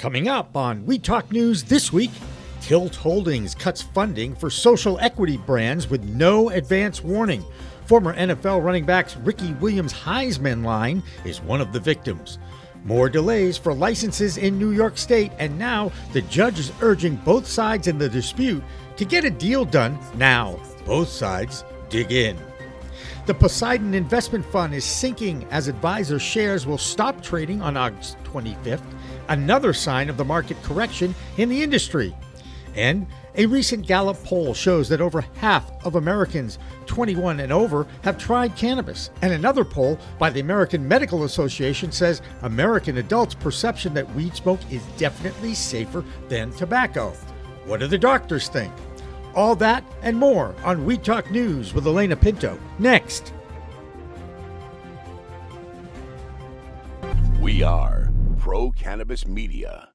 Coming up on We Talk News this week, Tilt Holdings cuts funding for social equity brands with no advance warning. Former NFL running backs Ricky Williams' Highsman line is one of the victims. More delays for licenses in New York State, and now the judge is urging both sides in the dispute to get a deal done now. Both sides dig in. The Poseidon Investment Fund is sinking as advisor shares will stop trading on August 25th, another sign of the market correction in the industry. And a recent Gallup poll shows that over half of Americans 21 and over have tried cannabis. And another poll by the American Medical Association says American adults' perception that weed smoke is definitely safer than tobacco. What do the doctors think? All that and more on We Talk News with Elena Pinto. Next. We are Pro Cannabis Media.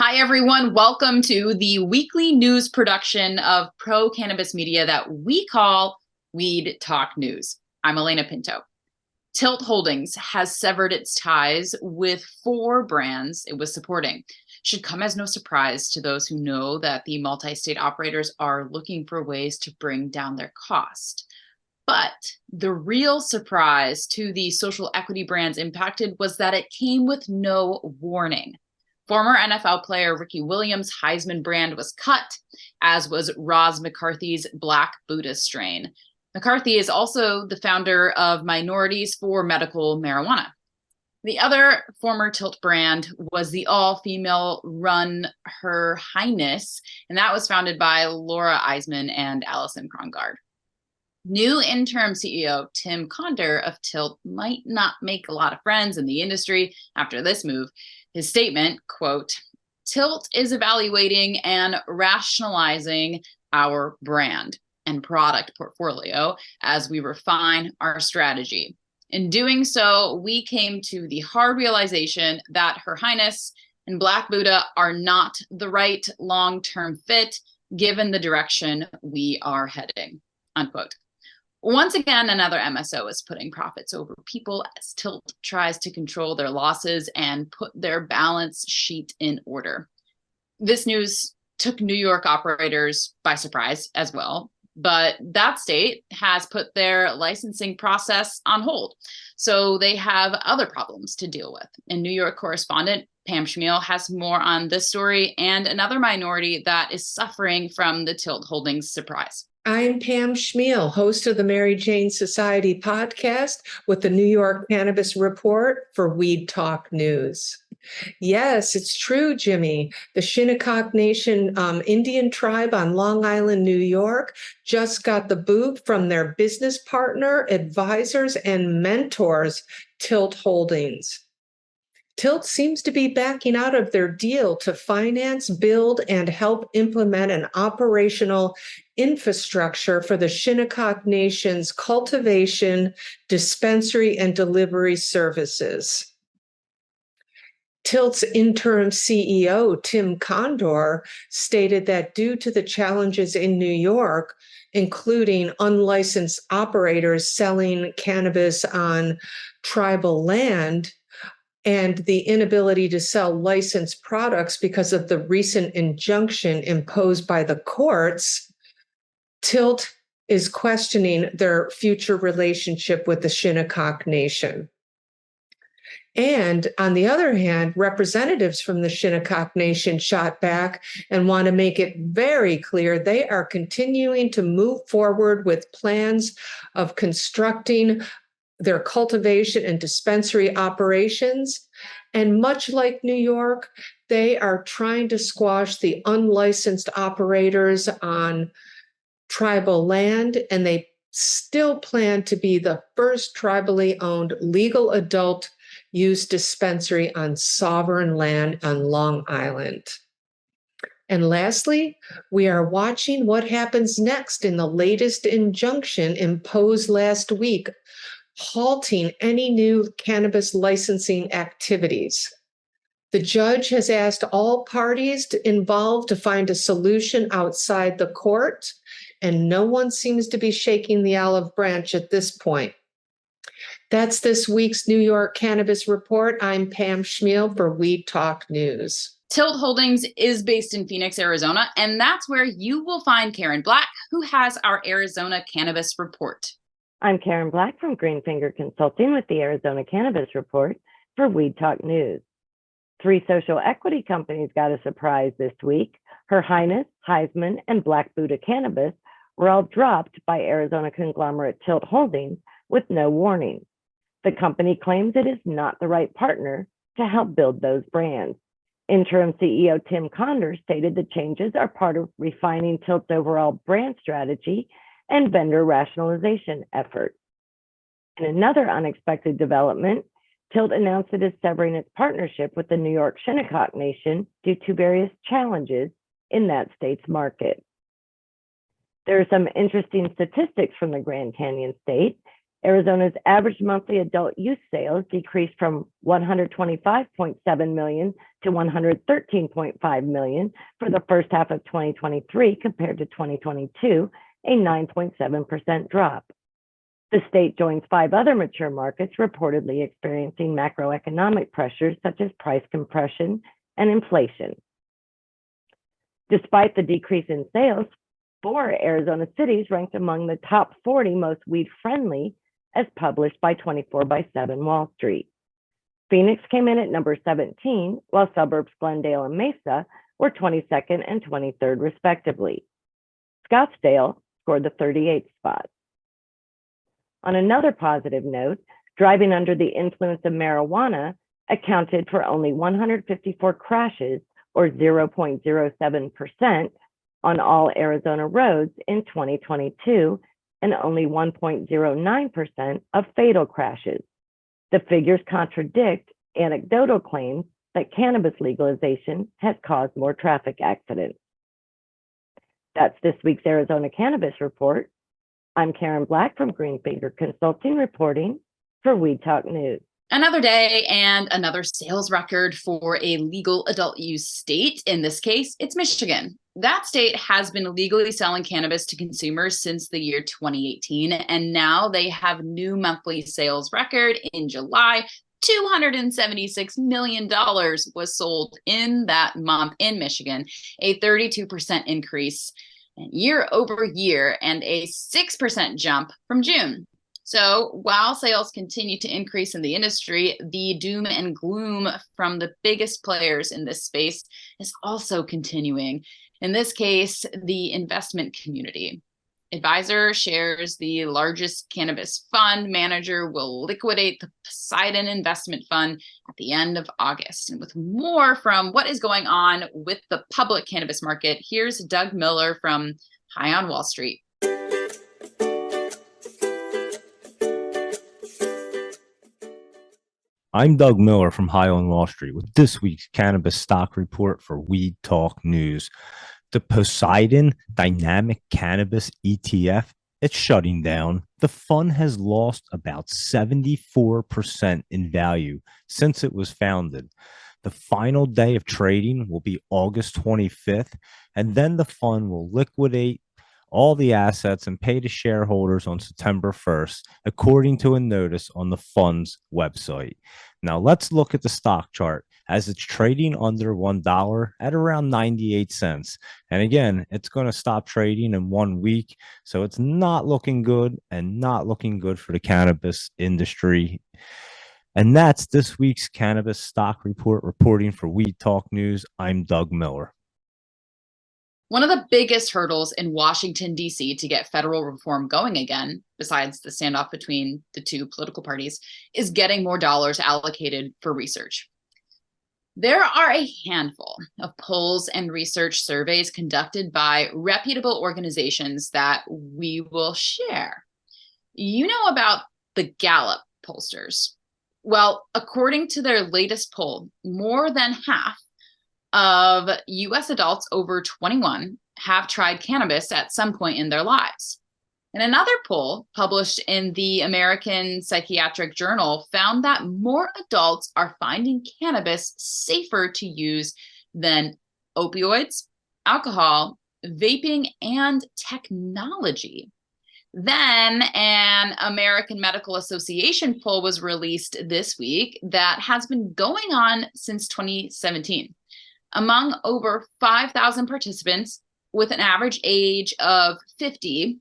Hi, everyone. Welcome to the weekly news production of Pro Cannabis Media that we call Weed Talk News. I'm Elena Pinto. Tilt Holdings has severed its ties with 4 brands it was supporting. Should come as no surprise to those who know that the multi-state operators are looking for ways to bring down their cost. But the real surprise to the social equity brands impacted was that it came with no warning. Former NFL player Ricky Williams' Highsman brand was cut, as was Roz McCarthy's Black Buddha strain. McCarthy is also the founder of Minorities for Medical Marijuana. The other former Tilt brand was the all-female run Her Highness, and that was founded by Laura Eisman and Allison Krongard. New interim CEO Tim Condor of Tilt might not make a lot of friends in the industry after this move. His statement, quote, "Tilt is evaluating and rationalizing our brand and product portfolio as we refine our strategy. In doing so, we came to the hard realization that Her Highness and Black Buddha are not the right long-term fit given the direction we are heading," unquote. Once again, another MSO is putting profits over people as Tilt tries to control their losses and put their balance sheet in order. This news took New York operators by surprise as well, but that state has put their licensing process on hold, so they have other problems to deal with. And New York correspondent Pam Schmiel has more on this story and another minority that is suffering from the Tilt Holdings surprise. I'm Pam Schmiel, host of the Mary Jane Society podcast with the New York Cannabis Report for Weed Talk News. Yes, it's true, Jimmy. The Shinnecock Nation Indian tribe on Long Island, New York, just got the boot from their business partner, advisors, and mentors, Tilt Holdings. Tilt seems to be backing out of their deal to finance, build, and help implement an operational infrastructure for the Shinnecock Nation's cultivation, dispensary, and delivery services. Tilt's interim CEO, Tim Condor, stated that due to the challenges in New York, including unlicensed operators selling cannabis on tribal land, and the inability to sell licensed products because of the recent injunction imposed by the courts, Tilt is questioning their future relationship with the Shinnecock Nation. And on the other hand, representatives from the Shinnecock Nation shot back and want to make it very clear they are continuing to move forward with plans of constructing their cultivation and dispensary operations. And much like New York, they are trying to squash the unlicensed operators on tribal land, and they still plan to be the first tribally owned legal adult use dispensary on sovereign land on Long Island. And lastly, we are watching what happens next in the latest injunction imposed last week, halting any new cannabis licensing activities. The judge has asked all parties involved to find a solution outside the court, and no one seems to be shaking the olive branch at this point. That's this week's New York Cannabis Report. I'm Pam Schmiel for Weed Talk News. Tilt Holdings is based in Phoenix, Arizona, and that's where you will find Karen Black, who has our Arizona Cannabis Report. I'm Karen Black from Greenfinger Consulting with the Arizona Cannabis Report for Weed Talk News. 3 social equity companies got a surprise this week. Her Highness, Highsman, and Black Buddha Cannabis were all dropped by Arizona conglomerate Tilt Holdings with no warning. The company claims it is not the right partner to help build those brands. Interim CEO Tim Condor stated the changes are part of refining Tilt's overall brand strategy and vendor rationalization effort. In another unexpected development, Tilt announced it is severing its partnership with the New York Shinnecock Nation due to various challenges in that state's market. There are some interesting statistics from the Grand Canyon state. Arizona's average monthly adult use sales decreased from 125.7 million to 113.5 million for the first half of 2023 compared to 2022, a 9.7% drop. The state joins 5 other mature markets reportedly experiencing macroeconomic pressures such as price compression and inflation. Despite the decrease in sales, 4 Arizona cities ranked among the top 40 most weed-friendly as published by 24/7 Wall Street. Phoenix came in at number 17, while suburbs Glendale and Mesa were 22nd and 23rd respectively. Scottsdale scored the 38th spot. On another positive note, driving under the influence of marijuana accounted for only 154 crashes, or 0.07%, on all Arizona roads in 2022, and only 1.09% of fatal crashes. The figures contradict anecdotal claims that cannabis legalization has caused more traffic accidents. That's this week's Arizona Cannabis Report. I'm Karen Black from Greenfinger Consulting reporting for Weed Talk News. Another day and another sales record for a legal adult use state. In this case, it's Michigan. That state has been legally selling cannabis to consumers since the year 2018, and now they have new monthly sales record in July. $276 million was sold in that month in Michigan, a 32% increase year over year and a 6% jump from June. So while sales continue to increase in the industry, the doom and gloom from the biggest players in this space is also continuing. In this case, the investment community. Advisor shares the largest cannabis fund manager will liquidate the Poseidon Investment Fund at the end of August. And with more from what is going on with the public cannabis market, here's Doug Miller from High on Wall Street. I'm Doug Miller from High on Wall Street with this week's cannabis stock report for Weed Talk News. The Poseidon Dynamic Cannabis ETF, it's shutting down. The fund has lost about 74% in value since it was founded. The final day of trading will be August 25th, and then the fund will liquidate all the assets and pay to shareholders on September 1st, according to a notice on the fund's website. Now let's look at the stock chart as it's trading under $1 at around 98 cents. And again, it's going to stop trading in 1 week. So it's not looking good and not looking good for the cannabis industry. And that's this week's cannabis stock report reporting for Weed Talk News. I'm Doug Miller. One of the biggest hurdles in Washington, D.C. to get federal reform going again, besides the standoff between the two political parties, is getting more dollars allocated for research. There are a handful of polls and research surveys conducted by reputable organizations that we will share. You know about the Gallup pollsters. Well, according to their latest poll, more than half of U.S. adults over 21 have tried cannabis at some point in their lives. And another poll published in the American Psychiatric Journal found that more adults are finding cannabis safer to use than opioids, alcohol, vaping, and technology. Then an American Medical Association poll was released this week that has been going on since 2017. Among over 5,000 participants with an average age of 50,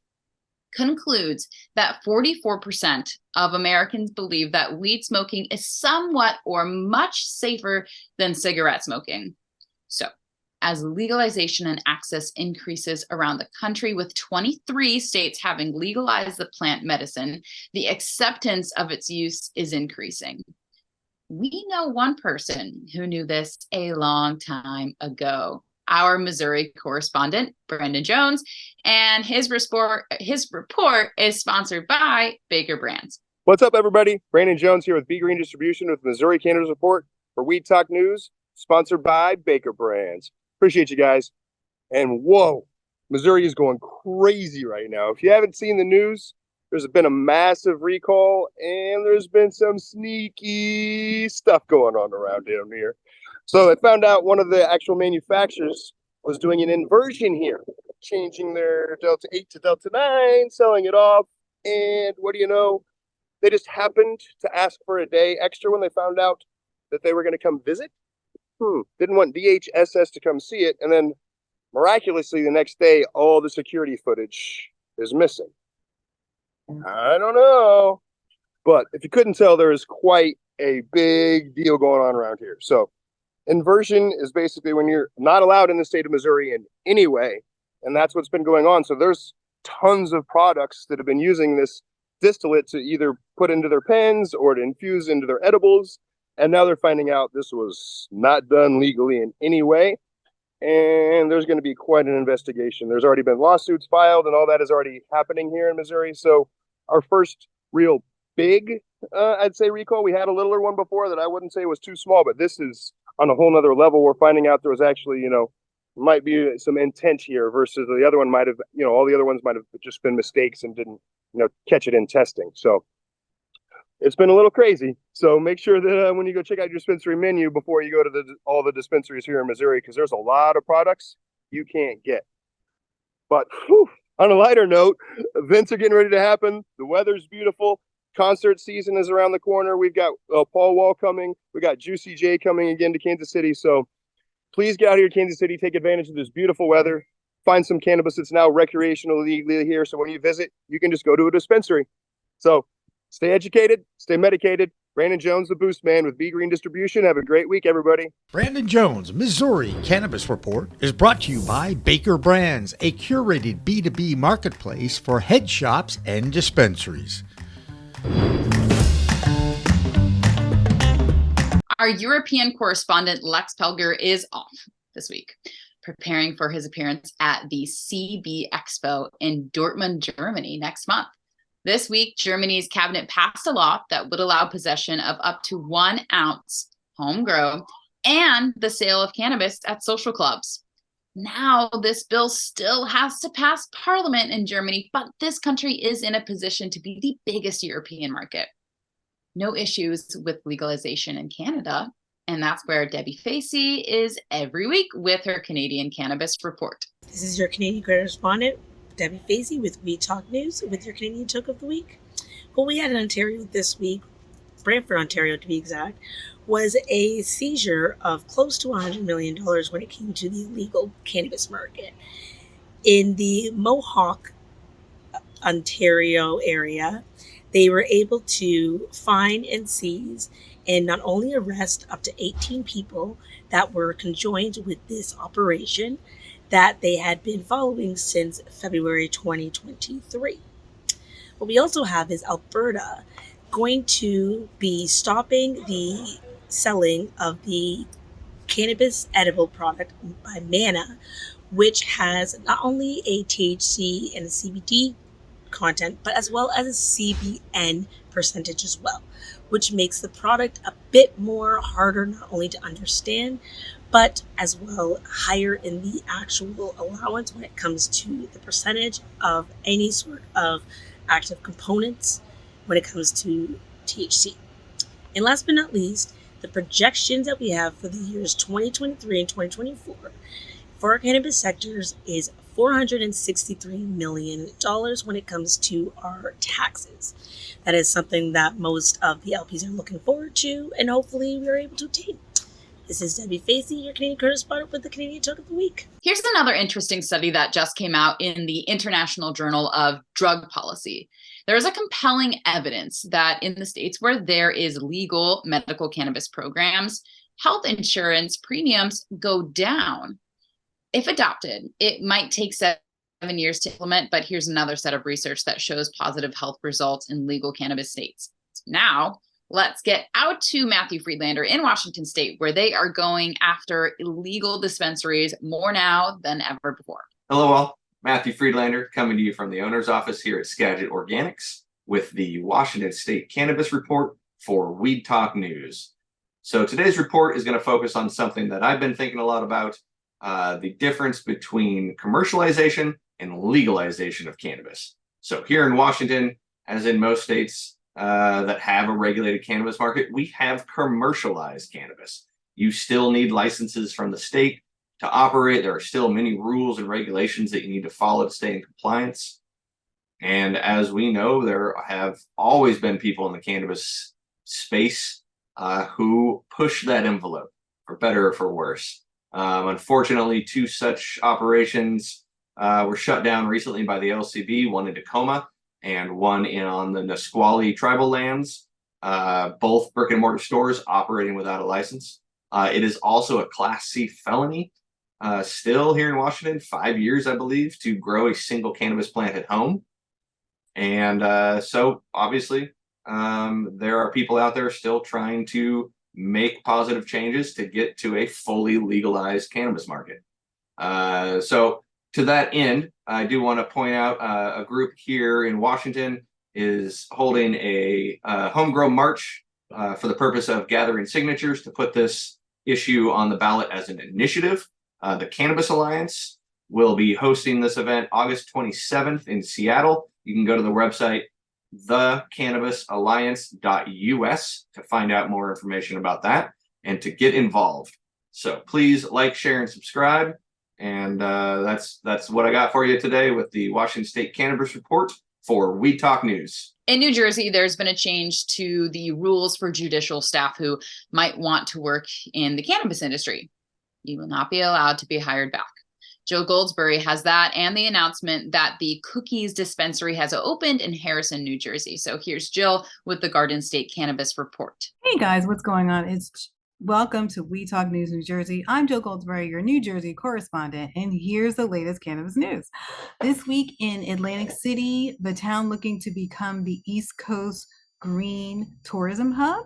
concludes that 44% of Americans believe that weed smoking is somewhat or much safer than cigarette smoking. So, as legalization and access increases around the country, with 23 states having legalized the plant medicine, the acceptance of its use is increasing. We know one person who knew this a long time ago. Our Missouri correspondent, Brandon Jones, and his report is sponsored by Baker Brands. What's up, everybody? Brandon Jones here with B Green Distribution with Missouri Cannabis Report for Weed Talk News, sponsored by Baker Brands. Appreciate you guys. And whoa, Missouri is going crazy right now. If you haven't seen the news, there's been a massive recall and there's been some sneaky stuff going on around down here. So I found out one of the actual manufacturers was doing an inversion here, changing their Delta 8 to Delta 9, selling it off. And what do you know? They just happened to ask for a day extra when they found out that they were going to come visit. Didn't want DHSS to come see it. And then miraculously the next day, all the security footage is missing. I don't know. But if you couldn't tell, there is quite a big deal going on around here. So inversion is basically when you're not allowed in the state of Missouri in any way. And that's what's been going on. So there's tons of products that have been using this distillate to either put into their pens or to infuse into their edibles. And now they're finding out this was not done legally in any way. And there's going to be quite an investigation. There's already been lawsuits filed and all that is already happening here in Missouri. So our first real big, I'd say, recall, we had a littler one before that I wouldn't say was too small, but this is on a whole nother level. We're finding out there was actually, might be some intent here versus the other one might have, all the other ones might have just been mistakes and didn't, catch it in testing. So it's been a little crazy. So make sure that when you go check out your dispensary menu before you go to all the dispensaries here in Missouri, because there's a lot of products you can't get. But on a lighter note, events are getting ready to happen. The weather's beautiful. Concert season is around the corner. We've got Paul Wall coming. We got Juicy J coming again to Kansas City. So please get out here to Kansas City. Take advantage of this beautiful weather. Find some cannabis that's now recreational legally here. So when you visit, you can just go to a dispensary. So stay educated, stay medicated. Brandon Jones, the Boost Man with B Green Distribution. Have a great week, everybody. Brandon Jones, Missouri Cannabis Report is brought to you by Baker Brands, a curated B2B marketplace for head shops and dispensaries. Our European correspondent Lex Pelger is off this week, preparing for his appearance at the CB Expo in Dortmund, Germany next month. This week, Germany's cabinet passed a law that would allow possession of up to 1 ounce homegrown and the sale of cannabis at social clubs. Now, this bill still has to pass Parliament in Germany, but this country is in a position to be the biggest European market. No issues with legalization in Canada, and that's where Debbie Facey is every week with her Canadian Cannabis Report. This is your Canadian correspondent, Debbie Facey with We Talk News with your Canadian Toke of the Week. What we had in Ontario this week, Brantford, Ontario to be exact, was a seizure of close to $100 million when it came to the illegal cannabis market. In the Mohawk, Ontario area, they were able to find and seize and not only arrest up to 18 people that were conjoined with this operation that they had been following since February 2023. What we also have is Alberta going to be stopping the selling of the cannabis edible product by Manna, which has not only a THC and a CBD content, but as well as a CBN percentage as well, which makes the product a bit more harder not only to understand, but as well higher in the actual allowance when it comes to the percentage of any sort of active components when it comes to THC. And last but not least, the projections that we have for the years 2023 and 2024 for our cannabis sectors is $463 million when it comes to our taxes. That is something that most of the LPs are looking forward to, and hopefully we are able to obtain. This is Debbie Facey, your Canadian correspondent with the Canadian Talk of the Week. Here's another interesting study that just came out in the International Journal of Drug Policy. There is a compelling evidence that in the states where there is legal medical cannabis programs, health insurance premiums go down. If adopted, it might take 7 years to implement, but here's another set of research that shows positive health results in legal cannabis states. Now, let's get out to Matthew Friedlander in Washington State, where they are going after illegal dispensaries more now than ever before. Hello all, Matthew Friedlander coming to you from the owner's office here at Skagit Organics with the Washington State Cannabis Report for Weed Talk News. So today's report is going to focus on something that I've been thinking a lot about, the difference between commercialization and legalization of cannabis. So here in Washington, as in most states, that have a regulated cannabis market, we have commercialized cannabis. You still need licenses from the state to operate. There are still many rules and regulations that you need to follow to stay in compliance. And as we know, there have always been people in the cannabis space who push that envelope, for better or for worse. Unfortunately, 2 such operations were shut down recently by the LCB, one in Tacoma and one on the Nisqually tribal lands, both brick and mortar stores operating without a license. It is also a Class C felony still here in Washington, 5 years, I believe, to grow a single cannabis plant at home. And so obviously there are people out there still trying to make positive changes to get to a fully legalized cannabis market. So to that end, I do want to point out a group here in Washington is holding a homegrown march for the purpose of gathering signatures to put this issue on the ballot as an initiative. The Cannabis Alliance will be hosting this event August 27th in Seattle. You can go to the website thecannabisalliance.us to find out more information about that and to get involved. So please like, share, and subscribe. And that's what I got for you today with the Washington State Cannabis Report for Weed Talk News. In New Jersey, there's been a change to the rules for judicial staff who might want to work in the cannabis industry. You will not be allowed to be hired back. Joe Goldsberry has that and the announcement that the Cookies dispensary has opened in Harrison, New Jersey. So here's Jill with the Garden State Cannabis Report. Hey guys, what's going on? Welcome to We Talk News New Jersey. I'm Jill Goldsberry, your New Jersey correspondent, and here's the latest cannabis news. This week in Atlantic City, the town looking to become the East Coast green tourism hub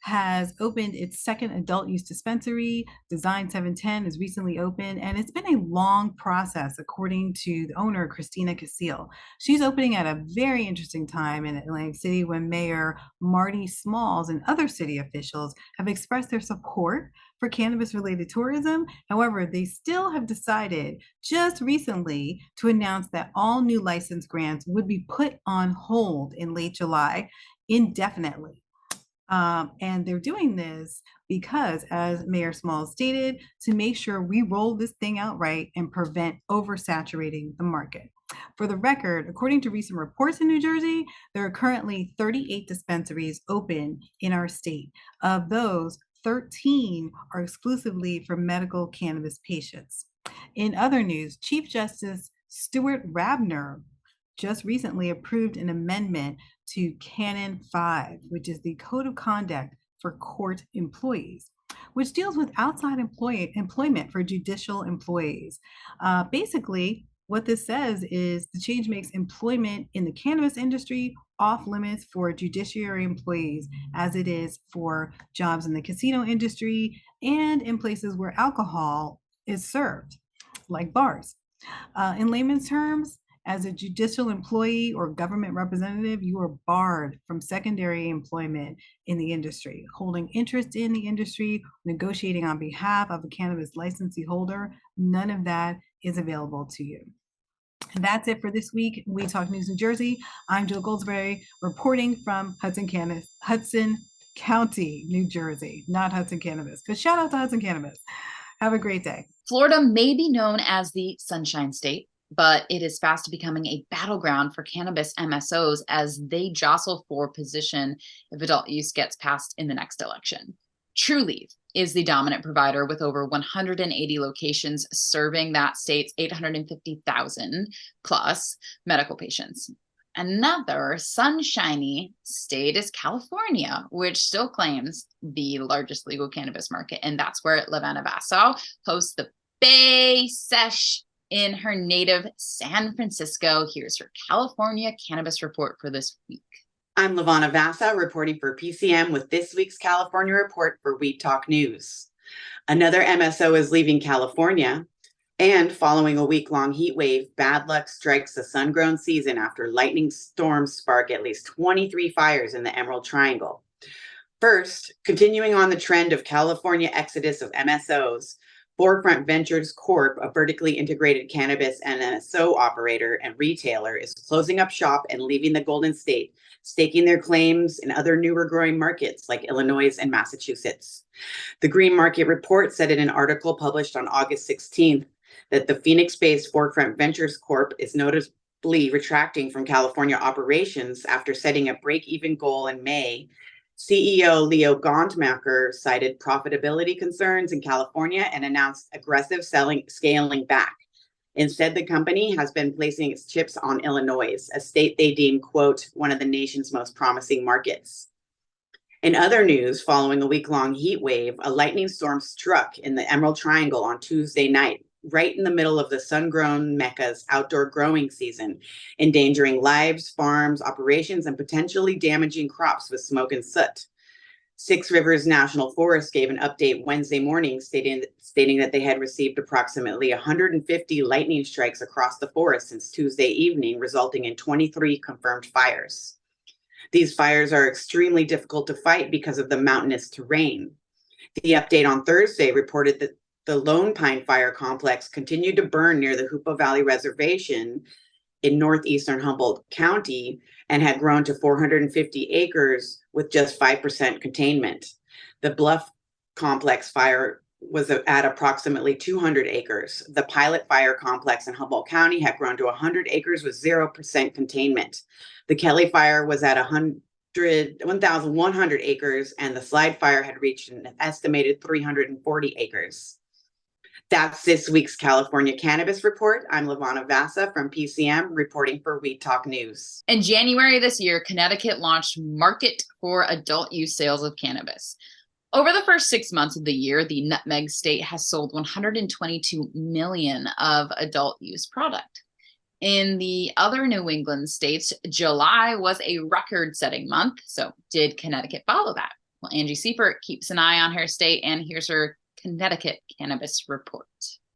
has opened its second adult use dispensary. Design 710 is recently opened, and it's been a long process, according to the owner, Christina Casile. She's opening at a very interesting time in Atlantic City when Mayor Marty Smalls and other city officials have expressed their support for cannabis-related tourism. However, they still have decided just recently to announce that all new license grants would be put on hold in late July indefinitely. And they're doing this because, as Mayor Smalls stated, to make sure we roll this thing out right and prevent oversaturating the market. For the record, according to recent reports in New Jersey, there are currently 38 dispensaries open in our state. Of those, 13 are exclusively for medical cannabis patients. In other news, Chief Justice Stuart Rabner just recently approved an amendment to Canon 5, which is the Code of Conduct for Court Employees, which deals with outside employment for judicial employees. Basically, what this says is the change makes employment in the cannabis industry off limits for judiciary employees, as it is for jobs in the casino industry and in places where alcohol is served, like bars. In layman's terms, As a judicial employee or government representative, you are barred from secondary employment in the industry. Holding interest in the industry, negotiating on behalf of a cannabis licensee holder, none of that is available to you. And that's it for this week. We Talk News New Jersey. I'm Jill Goldsberry, reporting from Hudson County, New Jersey, not Hudson Cannabis. But shout out to Hudson Cannabis. Have a great day. Florida may be known as the Sunshine State, but it is fast becoming a battleground for cannabis MSOs as they jostle for position if adult use gets passed in the next election. Trulieve is the dominant provider with over 180 locations serving that state's 850,000 plus medical patients. Another sunshiny state is California, which still claims the largest legal cannabis market. And that's where Levana Vasso hosts the Bay Sesh in her native San Francisco. Here's her California cannabis report for this week. I'm Levana Vassa, reporting for PCM with this week's California report for Weed Talk News. Another MSO is leaving California, and following a week-long heat wave, bad luck strikes the sun-grown season after lightning storms spark at least 23 fires in the Emerald Triangle. First, continuing on the trend of California exodus of MSOs, Forefront Ventures Corp., a vertically integrated cannabis and MSO operator and retailer, is closing up shop and leaving the Golden State, staking their claims in other newer growing markets like Illinois and Massachusetts. The Green Market Report said in an article published on August 16th that the Phoenix-based Forefront Ventures Corp. Is noticeably retracting from California operations after setting a break-even goal in May. CEO Leo Gondmacher cited profitability concerns in California and announced aggressive scaling back. Instead, the company has been placing its chips on Illinois, a state they deem, quote, one of the nation's most promising markets. In other news, following a week-long heat wave, a lightning storm struck in the Emerald Triangle on Tuesday night, right in the middle of the sun-grown Mecca's outdoor growing season, endangering lives, farms, operations, and potentially damaging crops with smoke and soot. Six Rivers National Forest gave an update Wednesday morning stating that they had received approximately 150 lightning strikes across the forest since Tuesday evening, resulting in 23 confirmed fires. These fires are extremely difficult to fight because of the mountainous terrain. The update on Thursday reported that the Lone Pine Fire Complex continued to burn near the Hoopa Valley Reservation in northeastern Humboldt County and had grown to 450 acres with just 5% containment. The Bluff Complex fire was at approximately 200 acres. The Pilot Fire Complex in Humboldt County had grown to 100 acres with 0% containment. The Kelly Fire was at 1,100 acres, and the Slide Fire had reached an estimated 340 acres. That's this week's California Cannabis Report. I'm Levana Vassa from PCM, reporting for Weed Talk News. In January this year, Connecticut launched Market for Adult Use Sales of Cannabis. Over the first 6 months of the year, the Nutmeg State has sold 122 million of adult use product. In the other New England states, July was a record-setting month. So did Connecticut follow that? Well, Angie Seifert keeps an eye on her state, and here's her Connecticut Cannabis Report.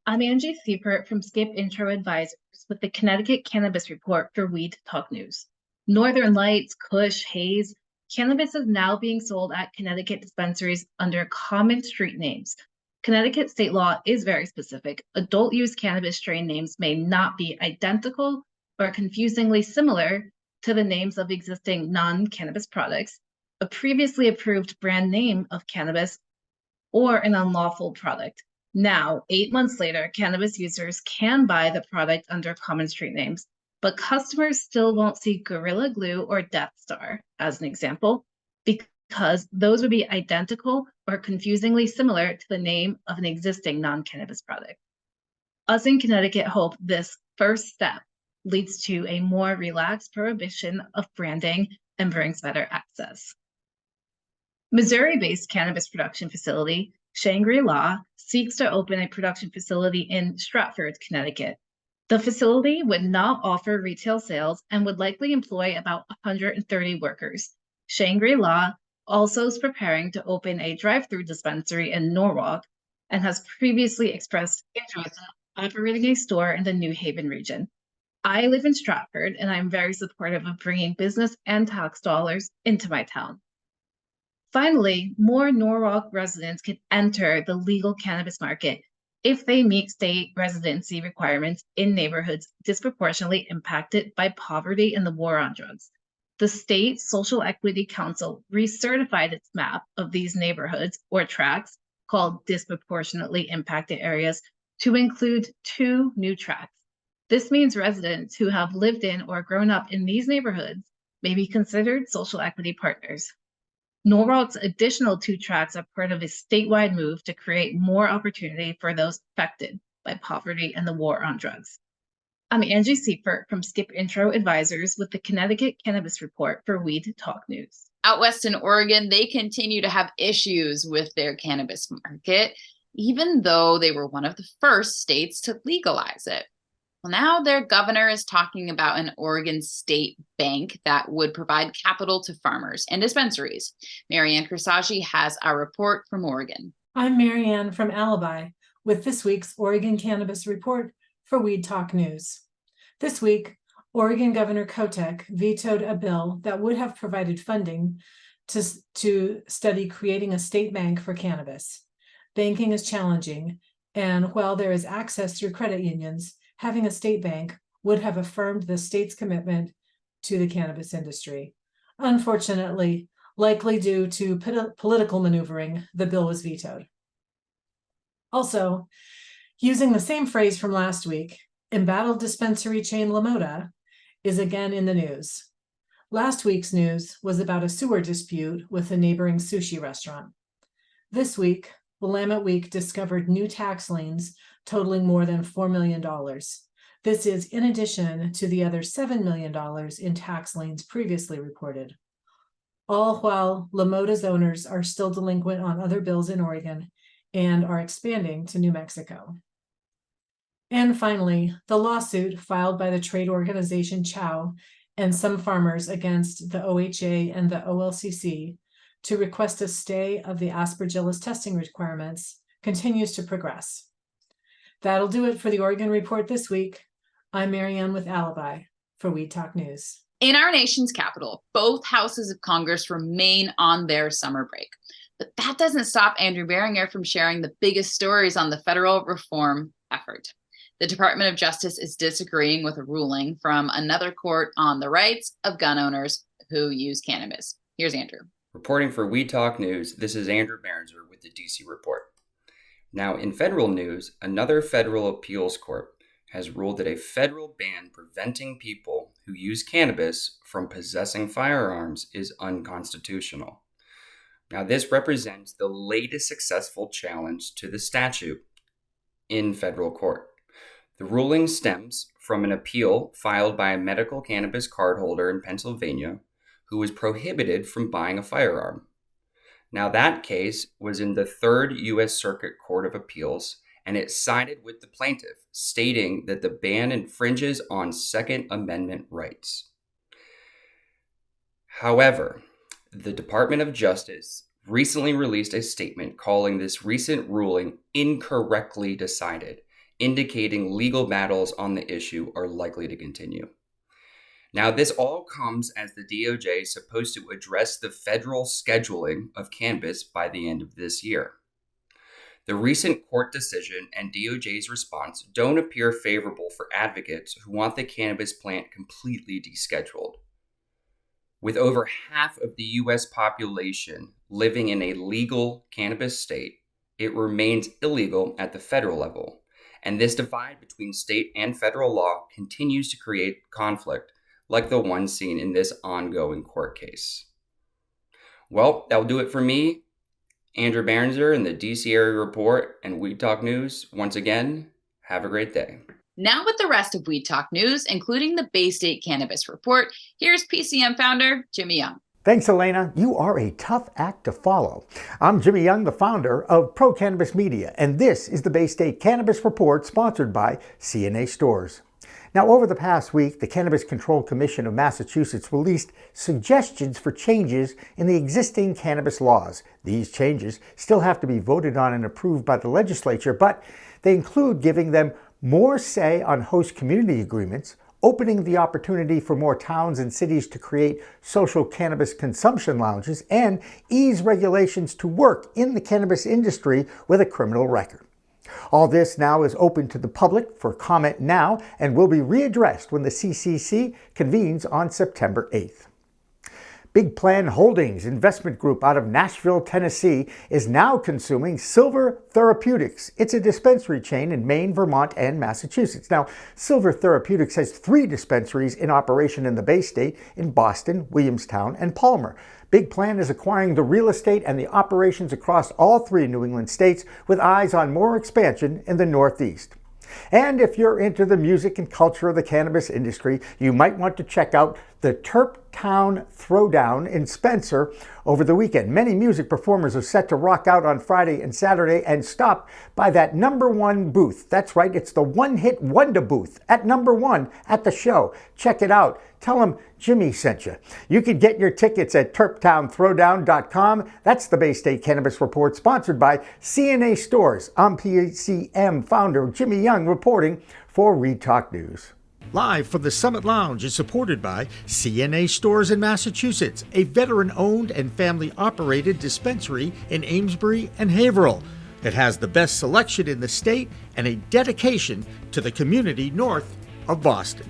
I'm Angie Seifert from Skip Intro Advisors with the Connecticut Cannabis Report for Weed Talk News. Northern Lights, Kush, Haze, cannabis is now being sold at Connecticut dispensaries under common street names. Connecticut state law is very specific. Adult use cannabis strain names may not be identical or confusingly similar to the names of existing non-cannabis products, a previously approved brand name of cannabis, or an unlawful product. Now, 8 months later, cannabis users can buy the product under common street names, but customers still won't see Gorilla Glue or Death Star, as an example, because those would be identical or confusingly similar to the name of an existing non-cannabis product. Us in Connecticut hope this first step leads to a more relaxed prohibition of branding and brings better access. Missouri-based cannabis production facility Shangri-La seeks to open a production facility in Stratford, Connecticut. The facility would not offer retail sales and would likely employ about 130 workers. Shangri-La also is preparing to open a drive-through dispensary in Norwalk and has previously expressed interest in operating a store in the New Haven region. I live in Stratford, and I'm very supportive of bringing business and tax dollars into my town. Finally, more Norwalk residents can enter the legal cannabis market if they meet state residency requirements in neighborhoods disproportionately impacted by poverty and the war on drugs. The State Social Equity Council recertified its map of these neighborhoods or tracts called disproportionately impacted areas to include 2 new tracts. This means residents who have lived in or grown up in these neighborhoods may be considered social equity partners. Norwalk's additional 2 tracts are part of a statewide move to create more opportunity for those affected by poverty and the war on drugs. I'm Angie Seifert from Skip Intro Advisors with the Connecticut Cannabis Report for Weed Talk News. Out west in Oregon, they continue to have issues with their cannabis market, even though they were one of the first states to legalize it. Well, now their governor is talking about an Oregon state bank that would provide capital to farmers and dispensaries. Marianne Corsagi has our report from Oregon. I'm Marianne from Alibi with this week's Oregon Cannabis Report for Weed Talk News. This week, Oregon Governor Kotek vetoed a bill that would have provided funding to study creating a state bank for cannabis. Banking is challenging, and while there is access through credit unions, having a state bank would have affirmed the state's commitment to the cannabis industry. Unfortunately, likely due to political maneuvering, the bill was vetoed. Also, using the same phrase from last week, embattled dispensary chain LaModa is again in the news. Last week's news was about a sewer dispute with a neighboring sushi restaurant. This week, Willamette Week discovered new tax liens totaling more than $4 million. This is in addition to the other $7 million in tax liens previously reported. All while LaModa's owners are still delinquent on other bills in Oregon and are expanding to New Mexico. And finally, the lawsuit filed by the trade organization CHOW and some farmers against the OHA and the OLCC to request a stay of the Aspergillus testing requirements continues to progress. That'll do it for the Oregon Report this week. I'm Marianne with Alibi for Weed Talk News. In our nation's capital, both houses of Congress remain on their summer break. But that doesn't stop Andrew Beringer from sharing the biggest stories on the federal reform effort. The Department of Justice is disagreeing with a ruling from another court on the rights of gun owners who use cannabis. Here's Andrew. Reporting for We Talk News, this is Andrew Beringer with the DC Report. Now, in federal news, another federal appeals court has ruled that a federal ban preventing people who use cannabis from possessing firearms is unconstitutional. Now, this represents the latest successful challenge to the statute in federal court. The ruling stems from an appeal filed by a medical cannabis cardholder in Pennsylvania who was prohibited from buying a firearm. Now, that case was in the Third U.S. Circuit Court of Appeals, and it sided with the plaintiff, stating that the ban infringes on Second Amendment rights. However, the Department of Justice recently released a statement calling this recent ruling incorrectly decided, indicating legal battles on the issue are likely to continue. Now, this all comes as the DOJ is supposed to address the federal scheduling of cannabis by the end of this year. The recent court decision and DOJ's response don't appear favorable for advocates who want the cannabis plant completely descheduled. With over half of the U.S. population living in a legal cannabis state, it remains illegal at the federal level, and this divide between state and federal law continues to create conflict like the one seen in this ongoing court case. Well, that'll do it for me, Andrew Beringer in the DC Area Report and Weed Talk News. Once again, have a great day. Now with the rest of Weed Talk News, including the Bay State Cannabis Report, here's PCM founder Jimmy Young. Thanks, Elena. You are a tough act to follow. I'm Jimmy Young, the founder of Pro Cannabis Media, and this is the Bay State Cannabis Report sponsored by CNA Stores. Now, over the past week, the Cannabis Control Commission of Massachusetts released suggestions for changes in the existing cannabis laws. These changes still have to be voted on and approved by the legislature, but they include giving them more say on host community agreements, opening the opportunity for more towns and cities to create social cannabis consumption lounges, and ease regulations to work in the cannabis industry with a criminal record. All this now is open to the public for comment now and will be readdressed when the CCC convenes on September 8th. Big Plan Holdings investment group out of Nashville, Tennessee, is now consuming Silver Therapeutics. It's a dispensary chain in Maine, Vermont, and Massachusetts. Now, Silver Therapeutics has 3 dispensaries in operation in the Bay State in Boston, Williamstown, and Palmer. Big Plan is acquiring the real estate and the operations across all 3 New England states with eyes on more expansion in the Northeast. And if you're into the music and culture of the cannabis industry, you might want to check out the Terp Town Throwdown in Spencer over the weekend. Many music performers are set to rock out on Friday and Saturday and stop by that #1 booth. That's right, it's the one-hit wonder booth at #1 at the show. Check it out. Tell them Jimmy sent you. You can get your tickets at terptownthrowdown.com. That's the Bay State Cannabis Report, sponsored by CNA Stores. I'm PCM founder Jimmy Young reporting for Weed Talk News. Live from the Summit Lounge is supported by CNA Stores in Massachusetts, a veteran-owned and family-operated dispensary in Amesbury and Haverhill that has the best selection in the state and a dedication to the community north of Boston.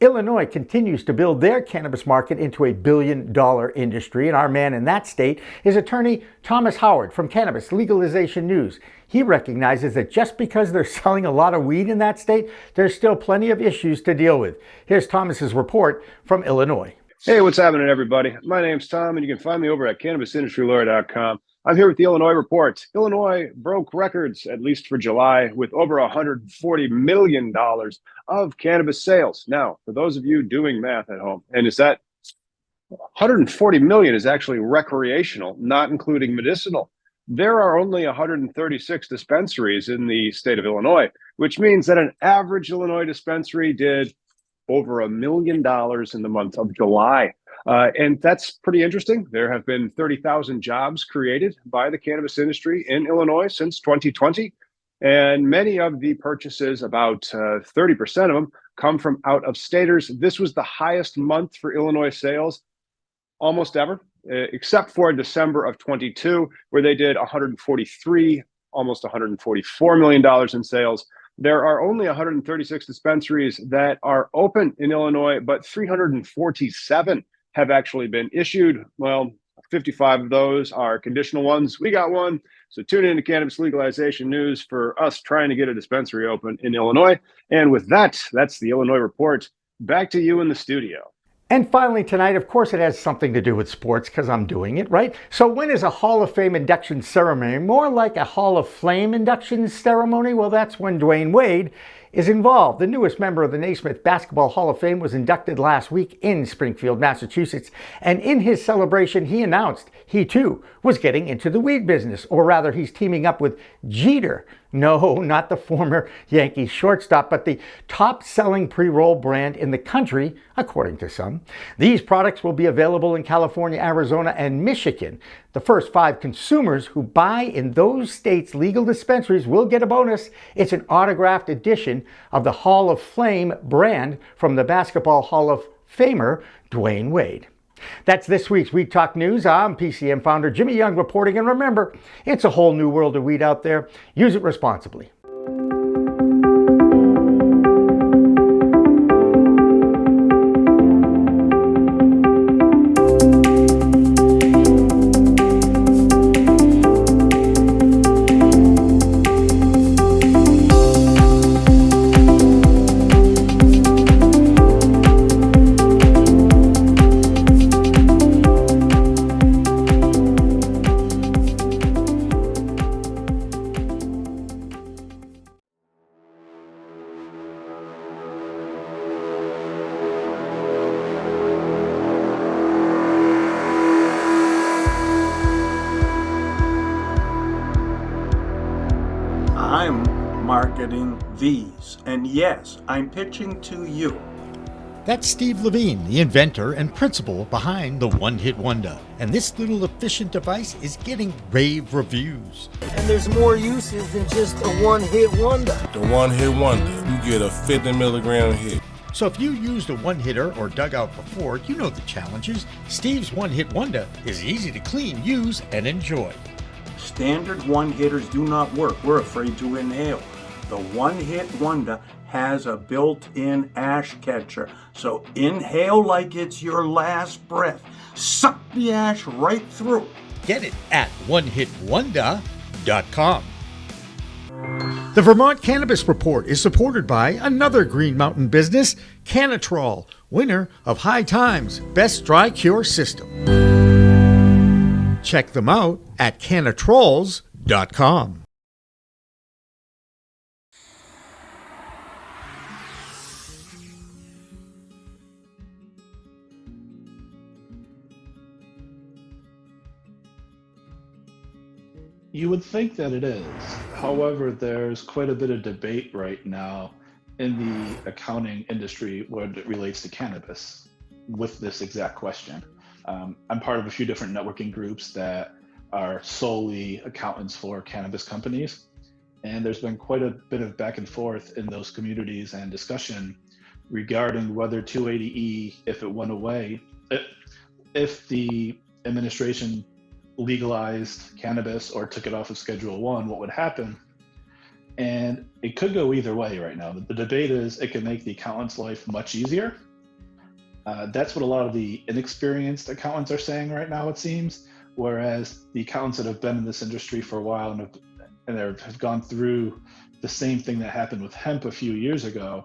Illinois continues to build their cannabis market into a billion-dollar industry, and our man in that state is attorney Thomas Howard from Cannabis Legalization News. He recognizes that just because they're selling a lot of weed in that state, there's still plenty of issues to deal with. Here's Thomas's report from Illinois. Hey, what's happening, everybody? My name's Tom, and you can find me over at CannabisIndustryLawyer.com. I'm here with the Illinois Report. Illinois broke records, at least for July, with over $140 million of cannabis sales. Now, for those of you doing math at home, and is that $140 million is actually recreational, not including medicinal. There are only 136 dispensaries in the state of Illinois, which means that an average Illinois dispensary did over $1 million in the month of July. And that's pretty interesting. There have been 30,000 jobs created by the cannabis industry in Illinois since 2020. And many of the purchases, about 30% of them, come from out-of-staters. This was the highest month for Illinois sales almost ever, except for December of 22, where they did almost $144 million in sales. There are only 136 dispensaries that are open in Illinois, but 347 have actually been issued. Well, 55 of those are conditional ones. We got one. So tune in to Cannabis Legalization News for us trying to get a dispensary open in Illinois. And with that, that's the Illinois Report. Back to you in the studio. And finally tonight, of course, it has something to do with sports because I'm doing it, right? So when is a Hall of Fame induction ceremony more like a Hall of Flame induction ceremony? Well, that's when Dwayne Wade is involved. The newest member of the Naismith Basketball Hall of Fame was inducted last week in Springfield, Massachusetts. And in his celebration, he announced he too was getting into the weed business, or rather he's teaming up with Jeter. No, not the former Yankees shortstop, but the top-selling pre-roll brand in the country, according to some. These products will be available in California, Arizona, and Michigan. The first 5 consumers who buy in those states' legal dispensaries will get a bonus. It's an autographed edition of the Hall of Flame brand from the Basketball Hall of Famer, Dwayne Wade. That's this week's Weed Talk News. I'm PCM founder Jimmy Young reporting, and remember, it's a whole new world of weed out there. Use it responsibly. I'm marketing these, and yes, I'm pitching to you. That's Steve Levine, the inventor and principal behind the One Hit Wonder. And this little efficient device is getting rave reviews. And there's more uses than just a one-hit wonder. The One Hit Wonder, you get a 50 milligram hit. So if you used a one-hitter or dugout before, you know the challenges. Steve's One-Hit Wonder is easy to clean, use, and enjoy. Standard one-hitters do not work. We're afraid to inhale. The One-Hit Wonder has a built-in ash catcher. So inhale like it's your last breath. Suck the ash right through. Get it at onehitwonder.com. The Vermont Cannabis Report is supported by another Green Mountain business, Cannatrol, winner of High Times Best Dry Cure System. Check them out at cannatrols.com. You would think that it is. However, there's quite a bit of debate right now in the accounting industry when it relates to cannabis with this exact question. I'm part of a few different networking groups that are solely accountants for cannabis companies. And there's been quite a bit of back and forth in those communities and discussion regarding whether 280E, if it went away, if the administration legalized cannabis or took it off of Schedule 1, what would happen? And it could go either way right now. The debate is it can make the accountant's life much easier. That's what a lot of the inexperienced accountants are saying right now, it seems, whereas the accountants that have been in this industry for a while and have gone through the same thing that happened with hemp a few years ago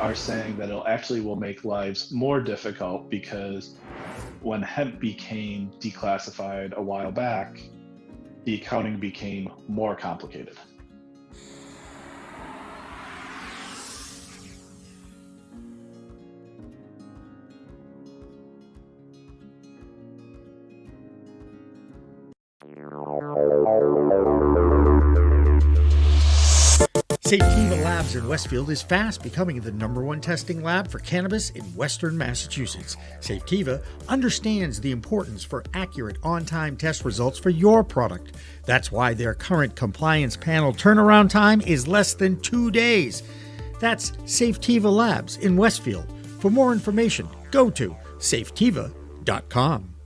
are saying that it actually will make lives more difficult, because when hemp became declassified a while back, the accounting became more complicated. Safetiva Labs in Westfield is fast becoming the #1 testing lab for cannabis in Western Massachusetts. Safetiva understands the importance for accurate on-time test results for your product. That's why their current compliance panel turnaround time is less than 2 days. That's Safetiva Labs in Westfield. For more information, go to safetiva.com.